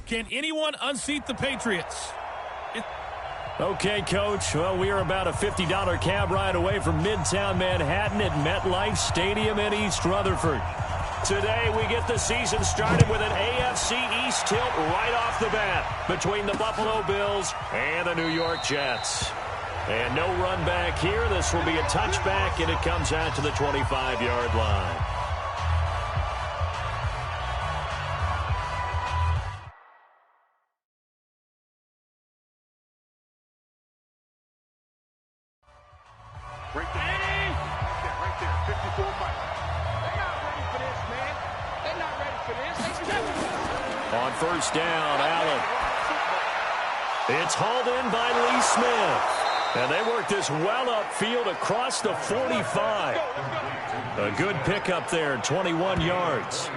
Can anyone unseat the Patriots? Okay, Coach. Well, we are about a $50 cab ride away from Midtown Manhattan at MetLife Stadium in East Rutherford. Today, we get the season started with an AFC East tilt right off the bat between the Buffalo Bills and the New York Jets. And no run back here. This will be a touchback, and it comes out to the 25-yard line. Right there, 54 miles. They're not ready for this, man. They're not ready for this. On first down, Allen. It's hauled in by Lee Smith. And they work this well upfield across the 45. A good pickup there, 21 yards.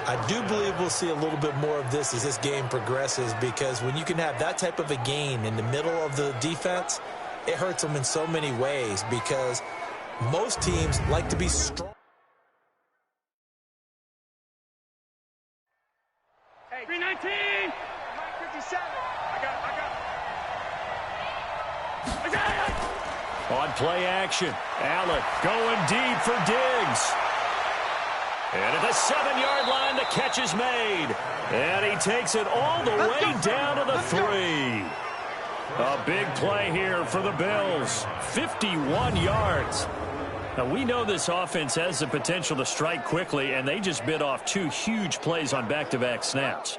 I do believe we'll see a little bit more of this as this game progresses, because when you can have that type of a gain in the middle of the defense, it hurts them in so many ways, because most teams like to be strong. Hey, 319. 57. I got it. On play action, Allen going deep for Diggs. And at the 7-yard line, the catch is made. And he takes it all the way down to the 3. A big play here for the Bills. 51 yards. Now, we know this offense has the potential to strike quickly, and they just bit off 2 huge plays on back-to-back snaps.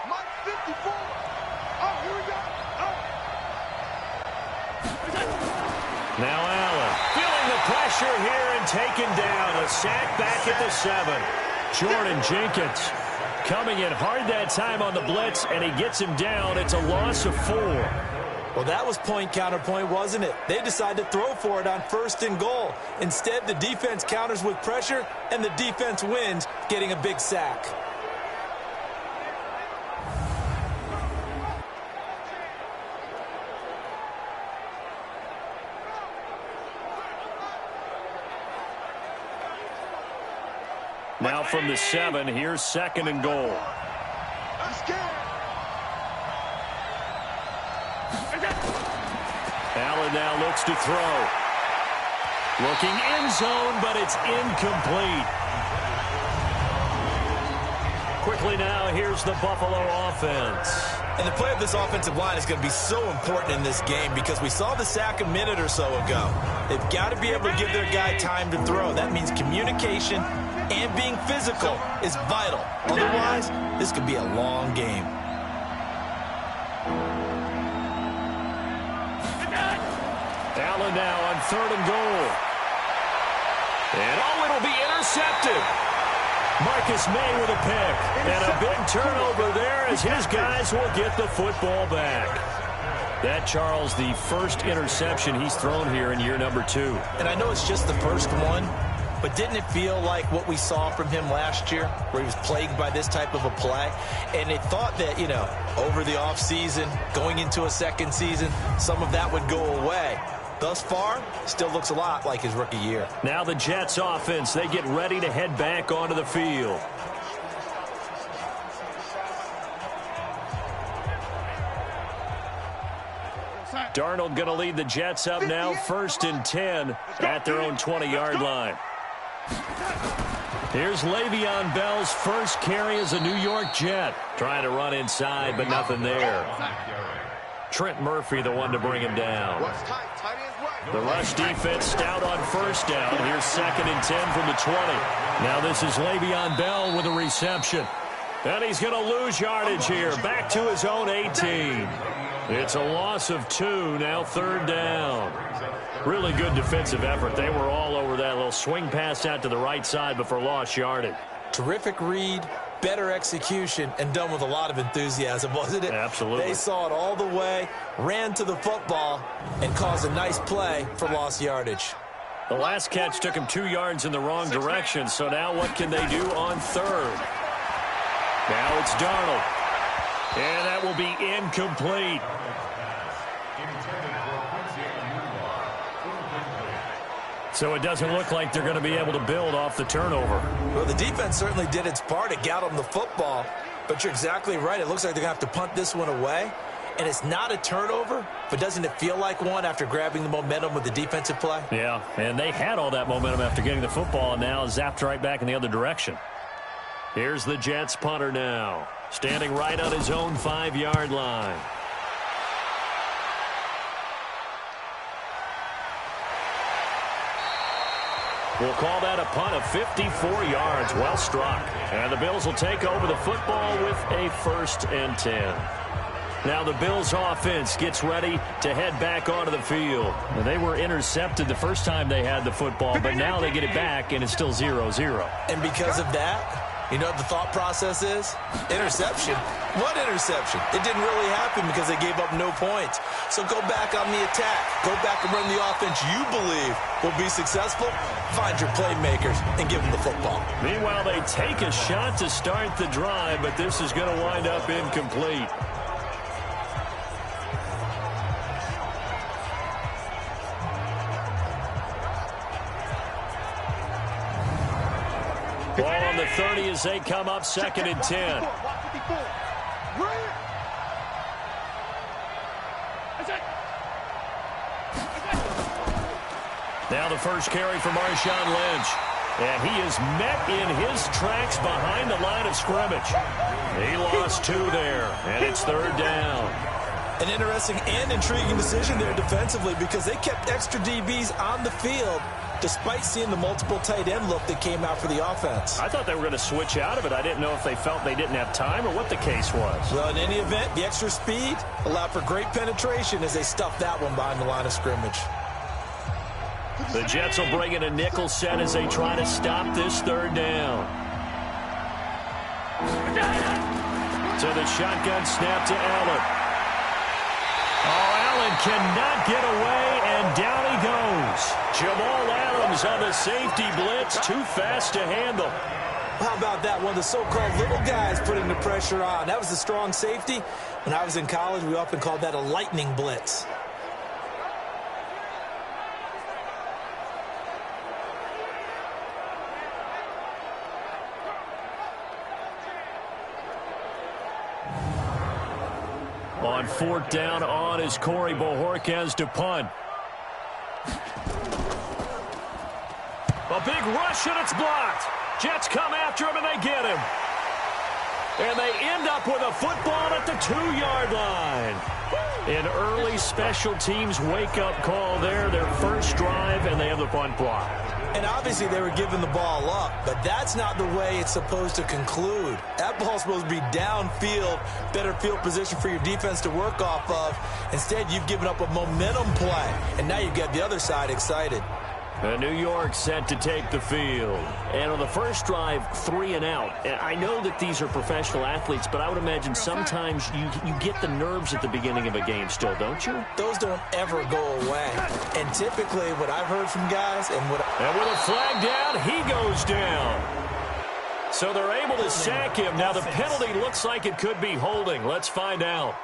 Mike 54. Oh, here we go. Now Allen feeling the pressure here and taken down. A sack back at the 7. Jordan Jenkins coming in hard that time on the blitz, and he gets him down. It's a loss of 4. Well, that was point counterpoint, wasn't it? They decided to throw for it on 1st and goal. Instead, the defense counters with pressure, and the defense wins, getting a big sack. Now from the 7, here's 2nd and goal. Allen now looks to throw. Looking end zone, but it's incomplete. Quickly now, here's the Buffalo offense. And the play of this offensive line is going to be so important in this game, because we saw the sack a minute or so ago. They've got to be able to give their guy time to throw. That means communication and being physical is vital. Otherwise, this could be a long game. Allen now on 3rd and goal. And it'll be intercepted. Marcus May with a pick. And a big turnover there as his guys will get the football back. That, Charles, the first interception he's thrown here in year number 2. And I know it's just the first one, but didn't it feel like what we saw from him last year, where he was plagued by this type of a play? And they thought that, over the offseason, going into a second season, some of that would go away. Thus far, still looks a lot like his rookie year. Now the Jets offense, they get ready to head back onto the field. Darnold going to lead the Jets up now, 1st and 10 at their own 20-yard line. Here's Le'Veon Bell's first carry as a New York Jet. Trying to run inside, but nothing there. Trent Murphy, the one to bring him down. The rush defense stout on 1st down. Here's 2nd and 10 from the 20. Now this is Le'Veon Bell with a reception. And he's going to lose yardage here. Back to his own 18. It's a loss of 2, now 3rd down. Really good defensive effort. They were all over that little swing pass out to the right side before lost yardage. Terrific read, better execution, and done with a lot of enthusiasm, wasn't it? Absolutely. They saw it all the way, ran to the football, and caused a nice play for lost yardage. The last catch took him 2 yards in the wrong direction, so now what can they do on 3rd? Now it's Darnold. And that will be incomplete. So it doesn't look like they're going to be able to build off the turnover. Well, the defense certainly did its part to get them the football, but you're exactly right. It looks like they're going to have to punt this one away, and it's not a turnover, but doesn't it feel like one after grabbing the momentum with the defensive play? Yeah, and they had all that momentum after getting the football, and now zapped right back in the other direction. Here's the Jets punter now, standing right on his own 5-yard line. We'll call that a punt of 54 yards. Well struck. And the Bills will take over the football with a 1st and 10. Now the Bills offense gets ready to head back onto the field. Well, they were intercepted the first time they had the football, but now they get it back, and it's still 0-0. And because of that, you know what the thought process is? Interception. What interception? It didn't really happen because they gave up no points. So go back on the attack. Go back and run the offense you believe will be successful. Find your playmakers and give them the football. Meanwhile, they take a shot to start the drive, but this is going to wind up incomplete. Ball on the 30 as they come up 2nd and 10. Now the first carry for Marshawn Lynch. And he is met in his tracks behind the line of scrimmage. He lost 2 there, and it's 3rd down. An interesting and intriguing decision there defensively because they kept extra DBs on the field despite seeing the multiple tight end look that came out for the offense. I thought they were going to switch out of it. I didn't know if they felt they didn't have time or what the case was. Well, in any event, the extra speed allowed for great penetration as they stuffed that one behind the line of scrimmage. The Jets will bring in a nickel set as they try to stop this 3rd down. So the shotgun snap to Allen. Oh, Allen cannot get away, and down he goes. Jamal Adams on the safety blitz, too fast to handle. How about that? One of the so-called little guys putting the pressure on. That was a strong safety. When I was in college, we often called that a lightning blitz. On 4th down on is Corey Bojorquez to punt. A big rush, and it's blocked. Jets come after him, and they get him. And they end up with a football at the 2-yard line. An early special teams wake-up call there, their first drive, and they have the punt block. And obviously they were giving the ball up, but that's not the way it's supposed to conclude. That ball's supposed to be downfield, better field position for your defense to work off of. Instead, you've given up a momentum play, and now you've got the other side excited. New York set to take the field. And on the first drive, 3 and out. And I know that these are professional athletes, but I would imagine sometimes you get the nerves at the beginning of a game still, don't you? Those don't ever go away. And typically what I've heard from guys and with a flag down, he goes down. So they're able to sack him. Now the penalty looks like it could be holding. Let's find out.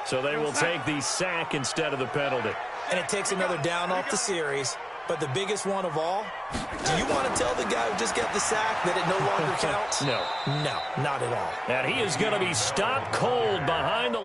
So they will take the sack instead of the penalty. And it takes another down off the series. But the biggest one of all, do you want to tell the guy who just got the sack that it no longer counts? No. No, not at all. And he is going to be stopped cold behind the